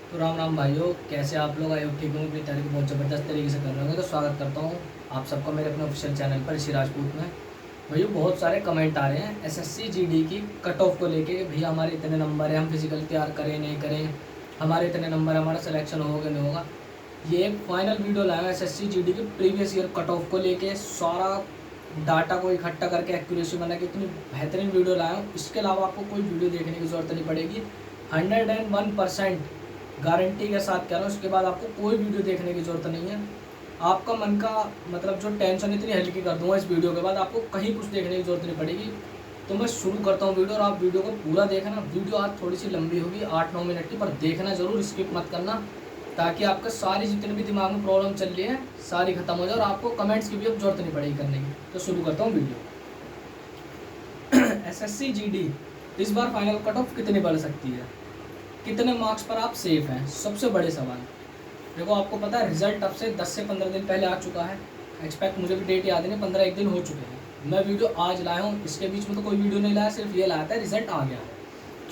तो राम राम भाइयों, कैसे आप लोग? आए ठीक होंगे, अपनी तैयारी बहुत ज़बरदस्त तरीके से कर रहे होंगे। तो स्वागत करता हूँ आप सबका मेरे अपने ऑफिशियल चैनल पर ऋषि राजपूत में। भैया बहुत सारे कमेंट आ रहे हैं एसएससी जीडी की कट ऑफ को लेके। भैया हमारे इतने नंबर है, हम फिजिकल तैयार करें नहीं करें, हमारे इतने नंबर, हमारा सिलेक्शन होगा नहीं होगा। ये एक फाइनल वीडियो लाया हूँ एसएससी जीडी के प्रीवियस ईयर कट ऑफ को लेके, सारा डाटा को इकट्ठा करके एक्यूरेसी बना के इतनी बेहतरीन वीडियो लाया हूँ। इसके अलावा आपको कोई वीडियो देखने की ज़रूरत नहीं पड़ेगी। 101% गारंटी के साथ कह रहा हूँ। उसके बाद आपको कोई वीडियो देखने की ज़रूरत नहीं है। आपका मन का मतलब जो टेंशन इतनी हल्की कर दूंगा इस वीडियो के बाद, आपको कहीं कुछ देखने की ज़रूरत नहीं पड़ेगी। तो मैं शुरू करता हूँ वीडियो, और आप वीडियो को पूरा देखना। वीडियो आज थोड़ी सी लंबी होगी, 8-9 मिनट की, पर देखना ज़रूर, स्किप मत करना, ताकि आपका सारी जितनी भी दिमाग में प्रॉब्लम चल रही है सारी खत्म हो जाए और आपको कमेंट्स की भी अब जरूरत नहीं पड़ेगी करने की। तो शुरू करता हूँ वीडियो। एसएससी जीडी इस बार फाइनल कट ऑफ कितनी बढ़ सकती है, कितने मार्क्स पर आप सेफ हैं, सबसे बड़े सवाल। देखो आपको पता है रिजल्ट अब से 10 से 15 दिन पहले आ चुका है। एक्सपेक्ट मुझे भी डेट याद नहीं, 15 एक दिन हो चुके हैं। मैं वीडियो आज लाया हूँ, इसके बीच में तो कोई वीडियो नहीं लाया, सिर्फ ये लाया था रिजल्ट आ गया।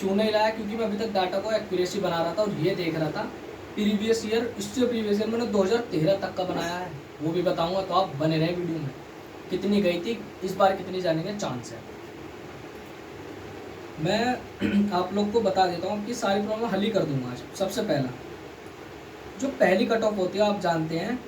क्यों नहीं लाया? क्योंकि मैं अभी तक डाटा को एक्यूरेसी बना रहा था और ये देख रहा था प्रीवियस ईयर, इससे प्रीवियस ईयर मैंने 2013 तक का बनाया है, वो भी बताऊँगा। तो आप बने रहे वीडियो में। कितनी गई थी इस बार, कितनी जाने का चांस है, मैं आप लोग को बता देता हूँ कि सारी प्रॉब्लम हल ही कर दूंगा आज। सबसे पहला, जो पहली कट ऑफ होती है आप जानते हैं,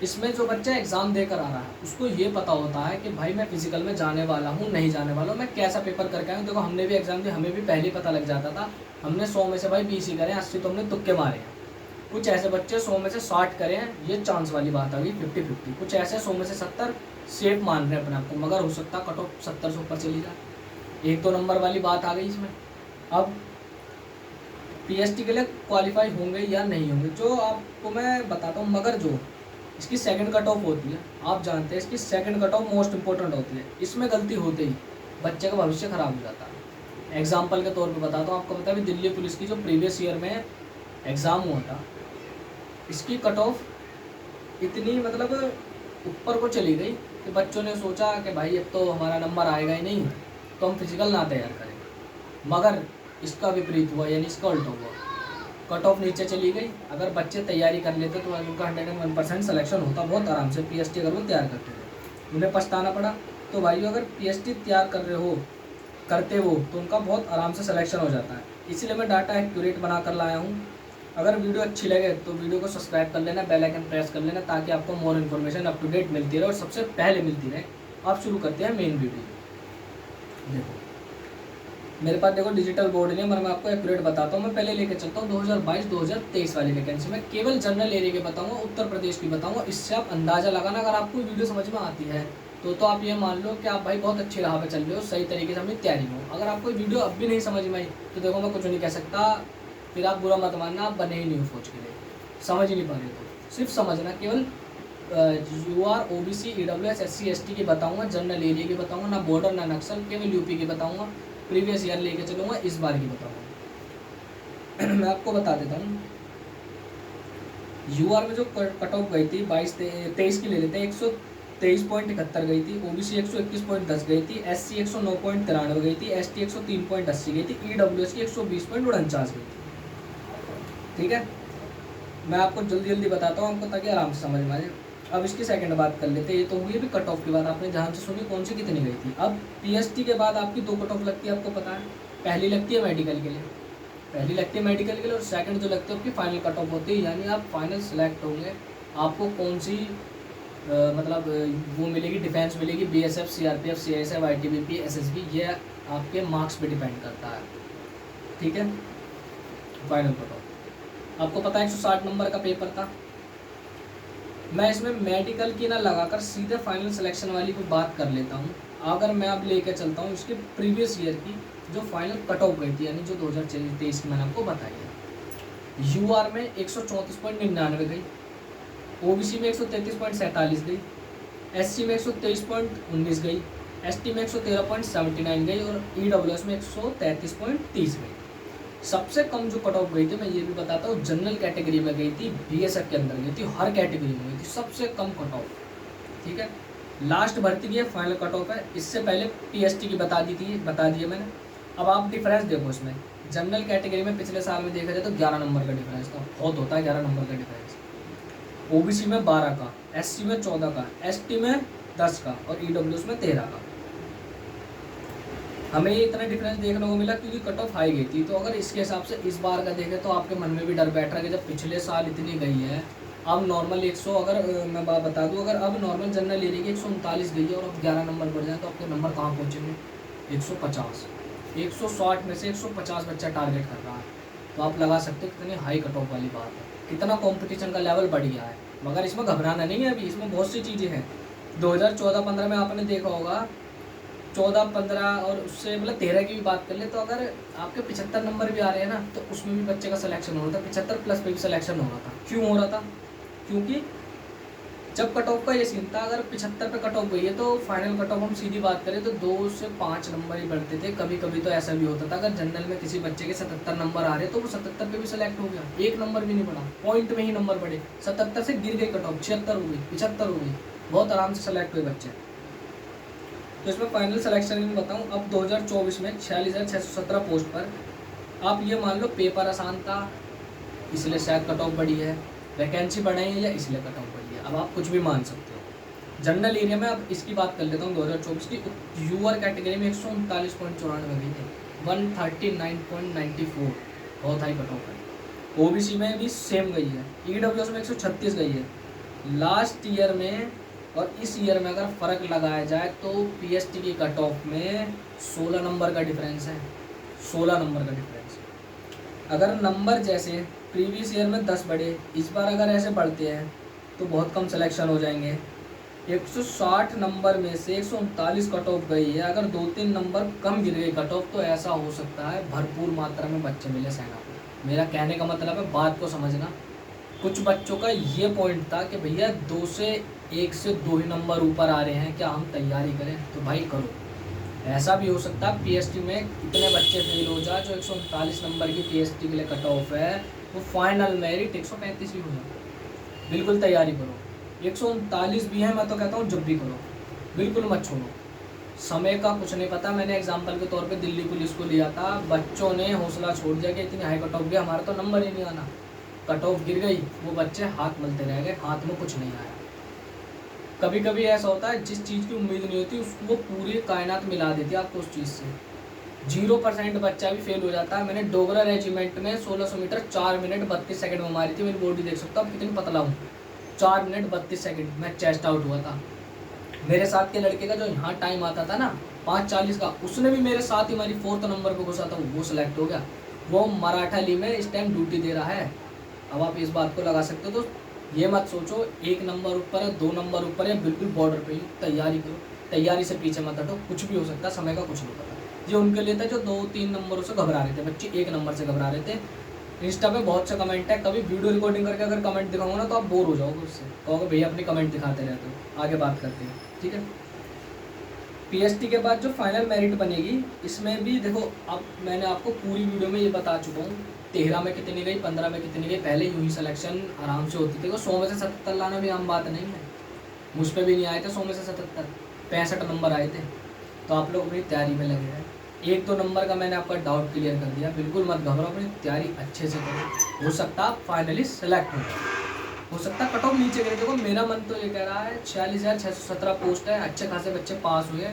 इसमें जो बच्चा एग्ज़ाम देकर आ रहा है उसको ये पता होता है कि भाई मैं फिजिकल में जाने वाला हूँ नहीं जाने वाला हूँ, मैं कैसा पेपर करके आऊँ। देखो हमने भी एग्ज़ाम दिया, हमें भी पहले पता लग जाता था। हमने 100 में से भाई 20 ही करें, 80 तो हमने तुक्के मारे हैं। कुछ ऐसे बच्चे 100 में से 60 करें हैं, ये चांस वाली बात आ गई 50-50। कुछ ऐसे 100 में से 70 सेफ मान रहे हैं अपने आप को, मगर हो सकता कट ऑफ 70 से ऊपर चली जाए। 1-2 नंबर वाली बात आ गई इसमें। अब पीएसटी के लिए क्वालिफाई होंगे या नहीं होंगे जो आपको मैं बताता हूँ। मगर जो इसकी सेकंड कट ऑफ होती है, आप जानते हैं इसकी second cut off most important होती है। इसमें गलती होते ही बच्चे का भविष्य खराब हो जाता है। एग्जाम्पल के तौर पे बताता हूँ, आपको पता है दिल्ली पुलिस की जो प्रीवियस ईयर में एग्ज़ाम हुआ था, इसकी कट ऑफ इतनी मतलब ऊपर को चली गई कि बच्चों ने सोचा कि भाई अब तो हमारा नंबर आएगा ही नहीं, तो हम फिजिकल ना तैयार करें। मगर इसका विपरीत हुआ, यानी इसका उल्टा हुआ, कट ऑफ नीचे चली गई। अगर बच्चे तैयारी कर लेते तो उनका 101% सिलेक्शन होता बहुत आराम से। पीएसटी अगर वो तैयार करते थे, उन्हें पछताना पड़ा। तो भाई अगर पीएसटी तैयार कर रहे हो, करते हो, तो उनका बहुत आराम से सिलेक्शन हो जाता है। इसीलिए मैं डाटा एक्यूरेट बना कर लाया हूँ। अगर वीडियो अच्छी लगे तो वीडियो को सब्सक्राइब कर लेना, बेल आइकन प्रेस कर लेना, ताकि आपको more information up to date मिलती रहे और सबसे पहले मिलती रहे। आप शुरू करते हैं मेन वीडियो। देखो मेरे पास देखो डिजिटल बोर्ड नहीं, मगर मैं आपको एक्यूरेट बताता हूँ। मैं पहले लेके चलता हूँ 2022-2023 वाली वैकेंसी में। केवल जनरल एरिया के बताऊँगा, उत्तर प्रदेश की बताऊँगा। इससे आप अंदाज़ा लगाना, अगर आपको वीडियो समझ में आती है तो आप ये मान लो कि आप भाई बहुत अच्छी राह पे चल रहे हो, सही तरीके से अपनी तैयारी में हो। अगर आपको वीडियो अब भी नहीं समझ में आई तो देखो मैं कुछ नहीं कह सकता, फिर आप बुरा मत मानना, आप बने ही नहीं हो फौज के लिए, समझ ही नहीं पा रहे तो सिर्फ समझना। केवल UR OBC EWS SC ST की बताऊँगा, जनरल एरिया की बताऊँगा, ना बॉर्डर ना नक्सल, केवल यूपी की बताऊँगा। प्रीवियस ईयर लेके चलूँगा, इस बार की बताऊँगा। मैं आपको बता देता हूँ, यूआर में जो कट ऑफ गई थी 22-23 की ले लेते हैं, 123.71 गई थी। ओबीसी 121.10 गई थी। SC 109.93 गई थी। ST 103.80 गई थी। EWS की 120.49 गई थी। ठीक है, मैं आपको जल्दी जल्दी बताता हूँ आपको, ताकि आराम से समझ में आ जाए। अब इसकी सेकंड बात कर लेते हैं। ये तो हुई भी कट ऑफ की बात, आपने ध्यान से सुनी कौन सी कितनी गई थी। अब पीएसटी के बाद आपकी 2 कट ऑफ लगती है, आपको पता है। पहली लगती है मेडिकल के लिए, पहली लगती है मेडिकल के लिए, और सेकंड जो लगती है आपकी फाइनल कट ऑफ होती है। यानी आप फाइनल सेलेक्ट होंगे, आपको कौन सी मतलब वो मिलेगी, डिफेंस मिलेगी, BSF CRPF CISF ITBP SSB, ये आपके मार्क्स पे डिपेंड करता है। ठीक है, फाइनल कट ऑफ आपको पता है 160 नंबर का पेपर था। मैं इसमें मेडिकल की ना लगाकर सीधे फाइनल सिलेक्शन वाली पे बात कर लेता हूँ। अगर मैं अब लेके चलता हूँ इसके प्रीवियस ईयर की जो फाइनल कट ऑफ गई थी, यानी जो 2023 की मैंने आपको बताई है। यूआर में 134.99 गई, ओबीसी में 133.47 गई, एससी में 123.19 गई, एसटी में 113.79 गई, और ईडब्ल्यूएस में 133.30 गई। सबसे कम जो कट ऑफ गई थी, मैं ये भी बताता हूँ, जनरल कैटेगरी में गई थी, बीएसएफ के अंदर गई थी, हर कैटेगरी में गई थी सबसे कम कट ऑफ। ठीक है, लास्ट भर्ती की है, फाइनल कट ऑफ है। इससे पहले पीएसटी की बता दी है मैंने। अब आप डिफरेंस देखो इसमें, जनरल कैटेगरी में पिछले साल में देखा जाए तो 11 नंबर का डिफरेंस था, बहुत होता है 11 नंबर का डिफरेंस। ओबीसी में 12 का, एससी में 14 का, एसटी में 10 का और ईडब्ल्यूएस में 13 का। हमें ये इतना डिफरेंस देखने को मिला क्योंकि कट ऑफ हाई गई थी। तो अगर इसके हिसाब से इस बार का देखें तो आपके मन में भी डर बैठ रहा है कि जब पिछले साल इतनी गई है, अब नॉर्मल 100, अगर मैं बात बता दूं, अगर अब नॉर्मल जनरल एरिया की 139 गई है और अब 11 नंबर बढ़ जाए तो आपके नंबर कहाँ पहुँचेंगे? 150। 160 में से 150 बच्चा टारगेट कर रहा है, तो आप लगा सकते हो कितनी हाई कट ऑफ वाली बात है, कितना कंपटीशन का लेवल बढ़ गया है। मगर इसमें घबराना नहीं है, अभी इसमें बहुत सी चीज़ें हैं। 2014-15 में आपने देखा होगा, 14-15 और उससे मतलब 13 की भी बात कर ले तो अगर आपके 75 नंबर भी आ रहे हैं ना, तो उसमें भी बच्चे का सिलेक्शन हो रहा था, 75 प्लस पे भी सिलेक्शन हो रहा था। क्यों हो रहा था? क्योंकि जब कट ऑफ का ये सीन था, अगर 75 पे कट ऑफ गई है तो फाइनल कट ऑफ हम सीधी बात करें तो 2 से 5 नंबर ही बढ़ते थे। कभी कभी तो ऐसा भी होता था, अगर जनरल में किसी बच्चे के 77 नंबर आ रहे तो वो 77 पे भी सिलेक्ट हो गया, 1 नंबर भी नहीं बढ़ा, पॉइंट में ही नंबर बढ़े। 77 से गिर गई कट ऑफ, 76 हो गई, 75 हो गई, बहुत आराम से सेलेक्ट हुए बच्चे। तो इसमें फाइनल सिलेक्शन में बताऊँ, अब 2024 में 46,617 पोस्ट पर आप ये मान लो पेपर आसान था इसलिए शायद कट ऑफ बढ़ी है, वैकेंसी बढ़ाई है या इसलिए कट ऑफ बढ़ी है, अब आप कुछ भी मान सकते हो। जनरल एरिया में अब इसकी बात कर लेता हूँ 2024 की। यूआर कैटेगरी में 139.94 गई थी, 139.94, बहुत हाई कट ऑफ है। ओबीसी में भी सेम गई है, ईडब्ल्यूएस में 136 गई है। लास्ट ईयर में और इस ईयर में अगर फ़र्क लगाया जाए तो पीएसटी की कट ऑफ में 16 नंबर का डिफरेंस है, 16 नंबर का डिफरेंस। अगर नंबर जैसे प्रीवियस ईयर में 10 बढ़े, इस बार अगर ऐसे बढ़ते हैं तो बहुत कम सिलेक्शन हो जाएंगे। 160 नंबर में से 139 कट ऑफ गई है, अगर 2-3 नंबर कम गिर गई कट ऑफ तो ऐसा हो सकता है भरपूर मात्रा में बच्चे मिले सेना को। मेरा कहने का मतलब है, बात को समझना। कुछ बच्चों का ये पॉइंट था कि भैया 2 से 1 से 2 ही नंबर ऊपर आ रहे हैं, क्या हम तैयारी करें? तो भाई करो। ऐसा भी हो सकता है पीएसटी में इतने बच्चे फेल हो जाए, जो 139 नंबर की पीएसटी के लिए कट ऑफ है, वो फाइनल मेरिट 135 ही हो जाए। बिल्कुल तैयारी करो, 139 भी है, मैं तो कहता हूँ जब भी करो, बिल्कुल मत छोड़ो। समय का कुछ नहीं पता। मैंने एग्जाम्पल के तौर पे दिल्ली पुलिस को लिया था, बच्चों ने हौसला छोड़ दिया कि इतनी हाई कट ऑफ गई, हमारा तो नंबर ही नहीं आना। कट ऑफ गिर गई, वो बच्चे हाथ मलते रह गए, हाथ में कुछ नहीं आया। कभी कभी ऐसा होता है जिस चीज़ की उम्मीद नहीं होती उसको वो पूरी कायनात मिला देती है आपको उस चीज़ से। 0% बच्चा भी फेल हो जाता है। मैंने डोगरा रेजिमेंट में 1600 मीटर 4 मिनट 32 सेकंड में मारी थी। मेरी बॉडी देख सकता हूँ कितनी पतला हूँ। 4 मिनट 32 सेकंड मैं चेस्ट आउट हुआ था। मेरे साथ के लड़के का जो यहाँ टाइम आता था ना 5:40 का, उसने भी मेरे साथ ही हमारी 4th नंबर पर घुसा था, वो सिलेक्ट हो गया। वो मराठा ली में इस टाइम ड्यूटी दे रहा है। अब आप इस बात को लगा सकते हो। तो ये मत सोचो 1 नंबर ऊपर है 2 नंबर ऊपर है, बिल्कुल बॉर्डर पे ही तैयारी करो। तैयारी से पीछे मत हटो, कुछ भी हो सकता है, समय का कुछ नहीं पता। ये उनके लिए था जो 2-3 नंबरों से घबरा रहे थे, बच्चे 1 नंबर से घबरा रहे थे। इंस्टा पे बहुत से कमेंट है, कभी वीडियो रिकॉर्डिंग करके अगर कमेंट दिखाऊंगा ना तो आप बोर हो जाओगे उससे, कहोगे भैया अपनी कमेंट दिखाते रहते हो। आगे बात करते हैं, ठीक है। पीएसटी के बाद जो फाइनल मेरिट बनेगी, इसमें भी देखो, अब मैंने आपको पूरी वीडियो में ये बता चुका हूँ 13 में कितनी गई, 15 में कितनी गई। पहले यूँ ही सिलेक्शन आराम से होती थी। 100 में से 77 लाना भी आम बात नहीं है। मुझ पर भी नहीं आए थे 100 में से 77, 65 नंबर आए थे। तो आप लोग अपनी तैयारी में लगे हैं। 1-2 नंबर का मैंने आपका डाउट क्लियर कर दिया। बिल्कुल मत घबराओ, अपनी तैयारी अच्छे से करो। हो सकता है फाइनली सेलेक्ट हो सकता है कट ऑफ नीचे गिरे। देखो मेरा मन तो ये कह रहा है 46,617 पोस्ट है, अच्छे खासे बच्चे पास हुए।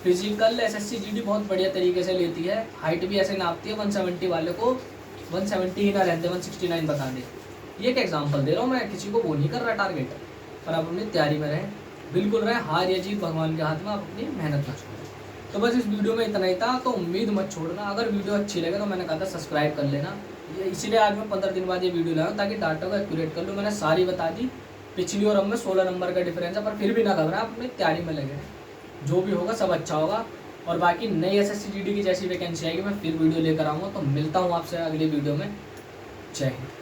फिजिकल एसएससी जीडी बहुत बढ़िया तरीके से लेती है, हाइट भी ऐसे नापती है। 170 वाले को 170 ही ना रहते 169 बता दे। ये एक एग्जांपल दे रहा हूँ मैं, किसी को वो नहीं कर रहा टारगेट। पर आप अपनी तैयारी में रहें, बिल्कुल रहें। हार या जीत भगवान के हाथ में, आप अपनी मेहनत ना छोड़ें। तो बस इस वीडियो में इतना ही था। तो उम्मीद मत छोड़ना। अगर वीडियो अच्छी लगे तो मैंने कहा था सब्सक्राइब कर लेना। ये इसीलिए आज मैं 15 दिन बाद ये वीडियो लाया ताकि डाटा को एक्यूरेट कर लूँ। मैंने सारी बता दी। पिछली और अब में 16 नंबर का डिफरेंस है, पर फिर भी ना घबराएं, आप अपनी तैयारी में लगे। जो भी होगा सब अच्छा होगा। और बाकी नई एसएससी जीडी की जैसी वैकेंसी आएगी मैं फिर वीडियो लेकर आऊँगा। तो मिलता हूँ आपसे अगली वीडियो में। जय हिंद।